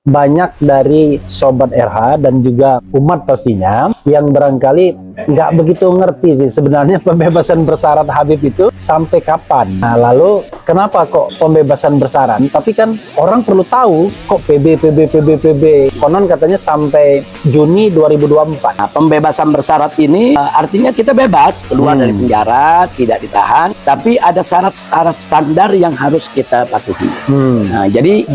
banyak dari Sobat RH dan juga umat pastinya yang barangkali nggak begitu ngerti sih sebenarnya pembebasan bersyarat Habib itu sampai kapan. Nah, lalu kenapa kok pembebasan bersyarat? Tapi kan orang perlu tahu kok PB. Konon katanya sampai Juni 2024. Nah, pembebasan bersyarat ini artinya kita bebas keluar dari penjara, tidak ditahan, tapi ada syarat-syarat standar yang harus kita patuhi. Nah, jadi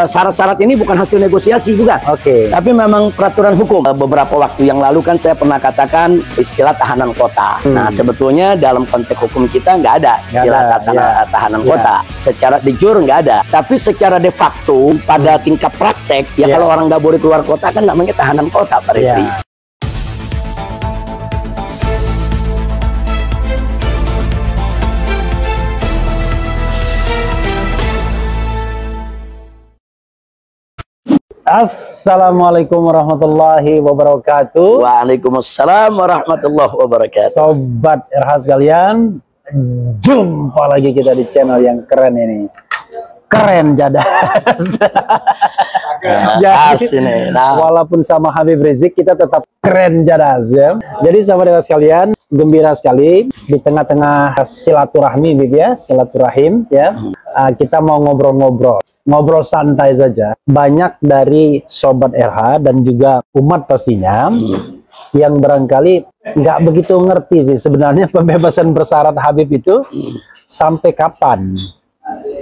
syarat-syarat ini bukan hasil negosiasi juga. Tapi memang peraturan hukum. Beberapa waktu yang lalu kan saya pernah katakan istilah tahanan kota. Nah, sebetulnya dalam konteks hukum kita nggak ada istilah tahanan kota. Secara de jure nggak ada. Tapi secara de facto pada tingkat praktek ya kalau orang nggak boleh keluar kota kan namanya tahanan kota, Pak Refri. Assalamualaikum warahmatullahi wabarakatuh. Waalaikumsalam warahmatullahi wabarakatuh. Sobat RH sekalian, jumpa lagi kita di channel yang keren ini. Keren jadas. Jadi, walaupun sama Habib Rizik kita tetap keren jadas ya. Jadi sahabat RH sekalian, gembira sekali di tengah-tengah silaturahmi Bib ya, silaturahim ya. Kita mau ngobrol santai saja. Banyak dari Sobat RH dan juga umat pastinya yang barangkali nggak begitu ngerti sih sebenarnya pembebasan bersyarat Habib itu sampai kapan.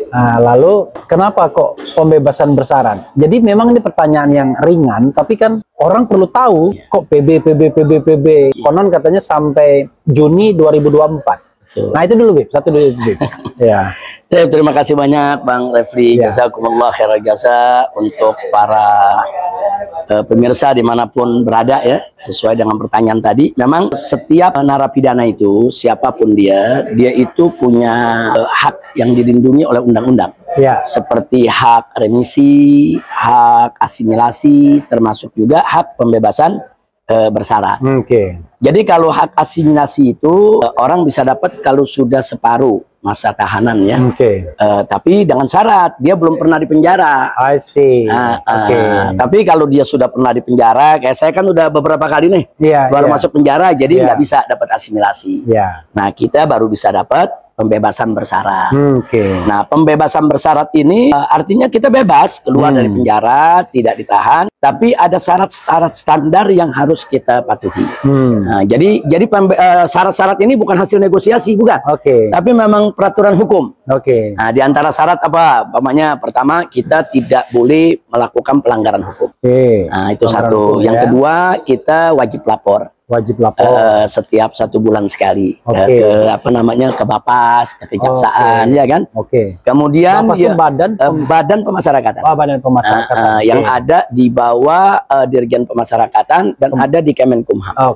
Nah, lalu kenapa kok pembebasan bersyarat? Jadi memang ini pertanyaan yang ringan, tapi kan orang perlu tahu kok PB. Konon katanya sampai Juni 2024. Nah itu dulu Bib, satu dulu Bib. Ya. Terima kasih banyak Bang Refri, jazakumullah khairal jasa untuk para pemirsa dimanapun berada ya. Sesuai dengan pertanyaan tadi, memang setiap narapidana itu siapapun dia itu punya hak yang dilindungi oleh undang-undang. Seperti hak remisi, hak asimilasi, termasuk juga hak pembebasan bersyarat. Jadi kalau hak asimilasi itu orang bisa dapat kalau sudah separuh masa tahanan ya. Tapi dengan syarat dia belum pernah dipenjara. Tapi kalau dia sudah pernah dipenjara, kayak saya kan udah beberapa kali nih baru masuk penjara, jadi nggak bisa dapat asimilasi. Nah kita baru bisa dapat pembebasan bersyarat. Nah, pembebasan bersyarat ini artinya kita bebas keluar dari penjara, tidak ditahan, tapi ada syarat-syarat standar yang harus kita patuhi. Nah, jadi syarat-syarat ini bukan hasil negosiasi, bukan. Tapi memang peraturan hukum. Nah, di antara syarat apa? Umpamanya pertama kita tidak boleh melakukan pelanggaran hukum. Nah, itu satu. Yang kedua kita wajib lapor. Setiap 1 bulan sekali ke ke Bapas, ke Kejaksaan ya kan. Kemudian badan pemasyarakatan. Badan pemasyarakatan. Yang ada di bawah Dirjen Pemasyarakatan dan ada di Kemenkumham.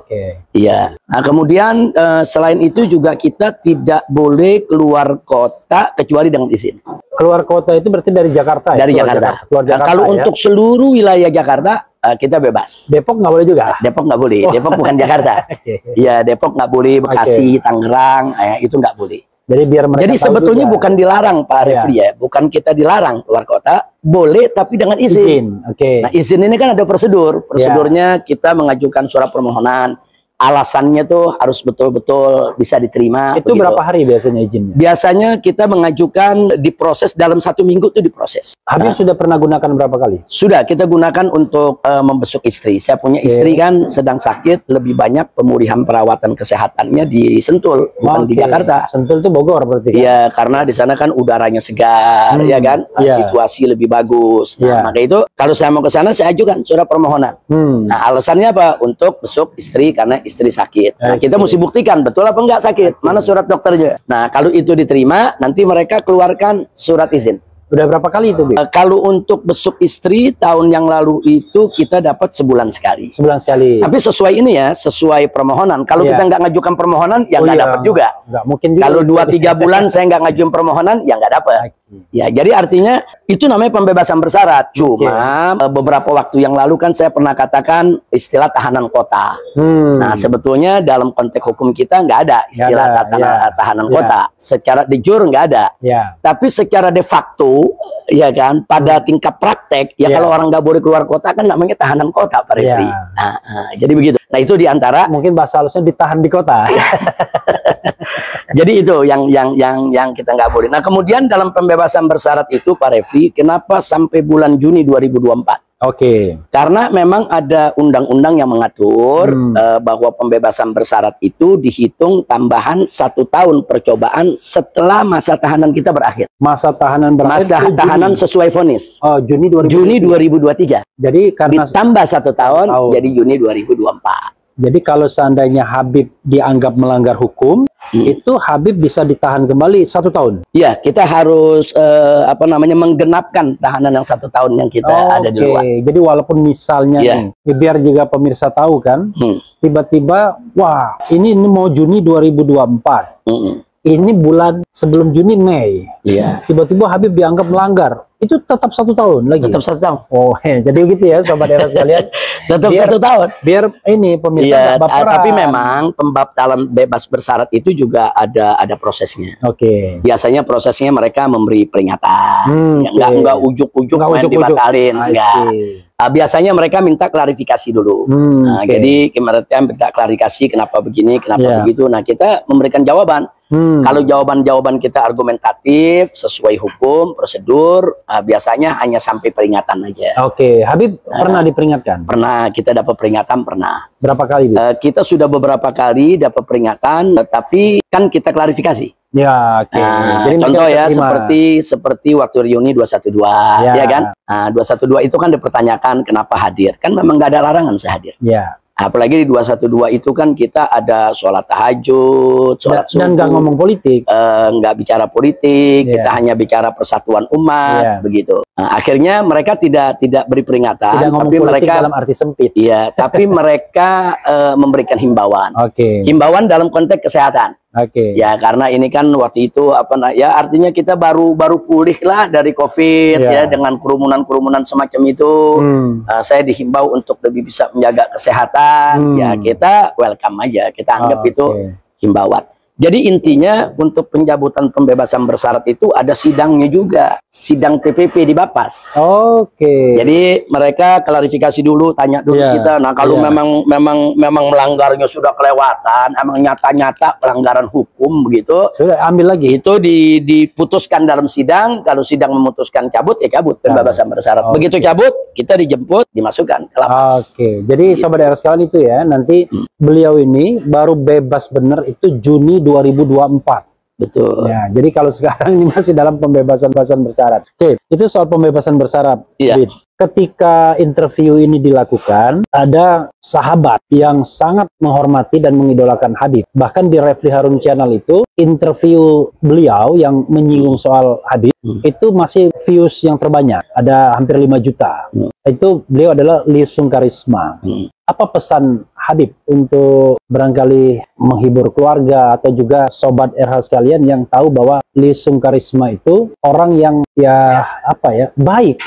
Iya. Nah, kemudian selain itu juga kita tidak boleh keluar kota kecuali dengan izin. Keluar kota itu berarti dari Jakarta ya? Dari Jakarta. Kalau untuk seluruh wilayah Jakarta kita bebas. Depok nggak boleh juga? Depok nggak boleh. Depok bukan Jakarta. Iya, Depok nggak boleh. Bekasi, Tangerang, itu nggak boleh. Jadi sebetulnya juga bukan dilarang Pak Refri ya. Bukan kita dilarang keluar kota. Boleh tapi dengan izin. Nah izin ini kan ada prosedur. Prosedurnya kita mengajukan surat permohonan. Alasannya tuh harus betul-betul bisa diterima. Itu berapa hari biasanya izinnya? Biasanya kita mengajukan diproses dalam 1 minggu itu diproses. Habib sudah pernah gunakan berapa kali? Sudah kita gunakan untuk membesuk istri. Saya punya istri kan sedang sakit, lebih banyak pemulihan perawatan kesehatannya di Sentul, bukan di Jakarta. Sentul itu Bogor berarti? Iya, karena di sana kan udaranya segar, ya kan, situasi lebih bagus. Nah, maka itu kalau saya mau ke sana saya ajukan surat permohonan. Nah, alasannya apa? Untuk besuk istri karena istri sakit. Nah, kita mesti buktikan betul apa enggak sakit. Mana surat dokternya? Nah, kalau itu diterima, nanti mereka keluarkan surat izin. Udah berapa kali itu, Bib? Kalau untuk besuk istri tahun yang lalu itu kita dapat sebulan sekali. Sebulan sekali. Tapi sesuai ini ya, sesuai permohonan. Kalau kita nggak ngajukan permohonan, ya nggak dapat juga. Nggak mungkin juga. Kalau 2-3 bulan saya nggak ngajuin permohonan, ya nggak dapat. Ya, jadi artinya itu namanya pembebasan bersyarat. Cuma beberapa waktu yang lalu kan saya pernah katakan istilah tahanan kota. Nah, sebetulnya dalam konteks hukum kita nggak ada istilah tahanan kota. Secara de jure nggak ada. Tapi secara de facto, ya kan, pada tingkat praktek, ya kalau orang nggak boleh keluar kota kan namanya tahanan kota, Pak Refri. Jadi begitu. Nah, itu diantara mungkin bahasa halusnya ditahan di kota. Jadi itu yang kita nggak boleh. Nah, kemudian dalam pembebasan bersyarat itu, Pak Refri, kenapa sampai bulan Juni 2024? Karena memang ada undang-undang yang mengatur bahwa pembebasan bersyarat itu dihitung tambahan 1 tahun percobaan setelah masa tahanan kita berakhir. Masa tahanan berakhir. Masa tahanan sesuai vonis. Juni 2023. Jadi karena ditambah 1 tahun jadi Juni 2024. Jadi kalau seandainya Habib dianggap melanggar hukum, itu Habib bisa ditahan kembali 1 tahun. Ya, kita harus menggenapkan tahanan yang 1 tahun yang kita ada di luar. Jadi walaupun misalnya nih, biar juga pemirsa tahu kan, tiba-tiba, wah ini mau Juni 2024. Ini bulan sebelum Juni, Mei. Tiba-tiba Habib dianggap melanggar. Itu tetap 1 tahun lagi. Tetap 1 tahun. Jadi begitu ya, sobat era sekalian. Tetap 1 tahun. Biar ini pemirsa tapi memang pembatalan bebas bersyarat itu juga ada prosesnya. Biasanya prosesnya mereka memberi peringatan. Enggak ujuk-ujuk main dibatalin. Biasanya mereka minta klarifikasi dulu. Jadi mereka minta klarifikasi kenapa begini, kenapa begitu. Nah, kita memberikan jawaban. Kalau jawaban-jawaban kita argumentatif, sesuai hukum, prosedur, biasanya hanya sampai peringatan aja. Habib pernah diperingatkan? Pernah, kita dapat peringatan, pernah. Berapa kali? Kita sudah beberapa kali dapat peringatan, tapi kan kita klarifikasi. Jadi contoh ya, seperti waktu reuni 212, ya kan? 212 itu kan dipertanyakan kenapa hadir. Kan memang nggak ada larangan saya hadir. Apalagi di 212 itu kan kita ada sholat tahajud, sholat subuh. Dan nggak ngomong politik. Nggak bicara politik, kita hanya bicara persatuan umat, begitu. Akhirnya mereka tidak beri peringatan, tapi mereka dalam arti sempit. Tapi mereka memberikan himbauan. Himbauan dalam konteks kesehatan. Ya, karena ini kan waktu itu artinya kita baru pulih lah dari COVID ya, dengan kerumunan semacam itu. Saya dihimbau untuk lebih bisa menjaga kesehatan. Ya, kita welcome aja, kita anggap itu himbauan. Jadi intinya untuk pencabutan pembebasan bersyarat itu ada sidangnya juga, sidang TPP di Bapas. Jadi mereka klarifikasi dulu, tanya dulu kita. Nah, kalau memang melanggarnya sudah kelewatan, emang nyata-nyata pelanggaran hukum begitu, sudah ambil lagi. Itu diputuskan dalam sidang. Kalau sidang memutuskan cabut, ya cabut pembebasan bersyarat. Begitu cabut, kita dijemput, dimasukkan ke lapas. Jadi sobat era sekalian itu ya, nanti beliau ini baru bebas benar itu Juni 2024. Betul. Ya, jadi kalau sekarang ini masih dalam pembebasan bersyarat. Itu soal pembebasan bersyarat. Ketika interview ini dilakukan, ada sahabat yang sangat menghormati dan mengidolakan Habib. Bahkan di Refli Harun Channel itu, interview beliau yang menyinggung soal Habib, itu masih views yang terbanyak. Ada hampir 5 juta. Itu beliau adalah Liusung Karisma. Apa pesan Habib untuk barangkali menghibur keluarga atau juga sobat RH sekalian yang tahu bahwa Liusung Karisma itu orang yang baik.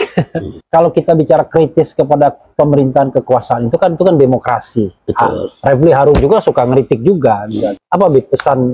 Kalau kita bicara kritis kepada pemerintahan kekuasaan itu kan demokrasi. Refli Harun juga suka ngeritik juga. Apa Bib pesan